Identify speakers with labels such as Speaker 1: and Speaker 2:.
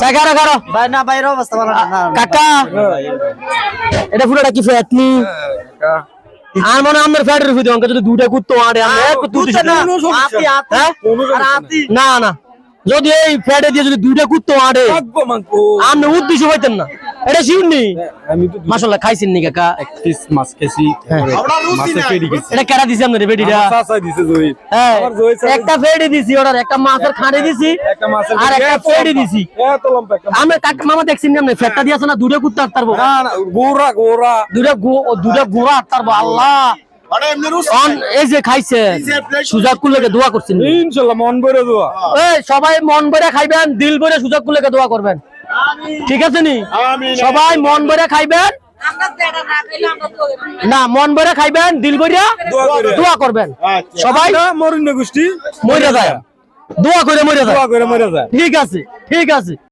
Speaker 1: সাগারা গারো
Speaker 2: ভাই না বাইরে অবস্থা ভালো না
Speaker 1: কাকা এটা পুরোটা কি ফ্যাটনি আর মনে আমার ফ্যাটের ভিতরে অঙ্ক যদি দুইটা কুত্তো আড়ে আমি এক কুত্তো দিছি না
Speaker 2: আতি আতি
Speaker 1: না না যদি এই ফ্যাটে দিয়ে যদি দুইটা কুত্তো আড়ে আপনি উদ্দেশ্য হইতেন না এটা শিউনি মাশাআল্লাহ খাইছেন নি কাকা
Speaker 3: এক পিস মাছ খেয়েছি মাছের পেডি খেয়েছি
Speaker 1: এটা কেডা দিছি আপনারে বেডিটা
Speaker 3: চাচা দিছে জয়ী
Speaker 1: হ্যাঁ
Speaker 3: আমার জয়ী
Speaker 1: একটা ফেডি দিছি ওটার একটা মাছের খাড়ি দিছি
Speaker 3: একটা মাছের
Speaker 1: আর একটা ফেডি দিছি
Speaker 3: এত লম্বা একটা
Speaker 1: আমি কাকা মামা দেখছিন না ফেটটা দিয়েছ না দুইটা কুত্তা আটতারবো
Speaker 3: না না গোরা
Speaker 1: দুইটা গোড়া আটতারবো আল্লাহ এই যে খাইছে সুজাক কুলেকে দোয়া করছেন
Speaker 3: ইনশাআল্লাহ মন ভরে দোয়া
Speaker 1: এই সবাই মন ভরে খাইবেন দিল ভরে সুজাক কুলেকে দোয়া করবেন ঠিক আছে নি সবাই মন ভরে খাইবেন না মন ভরে খাইবেন দিল ভরে দোয়া করবেন সবাই
Speaker 3: মরিন গোষ্ঠী
Speaker 1: মরে যায় দোয়া করে মরে যায়
Speaker 3: দোয়া করে মরে যায়
Speaker 1: ঠিক আছে ঠিক আছে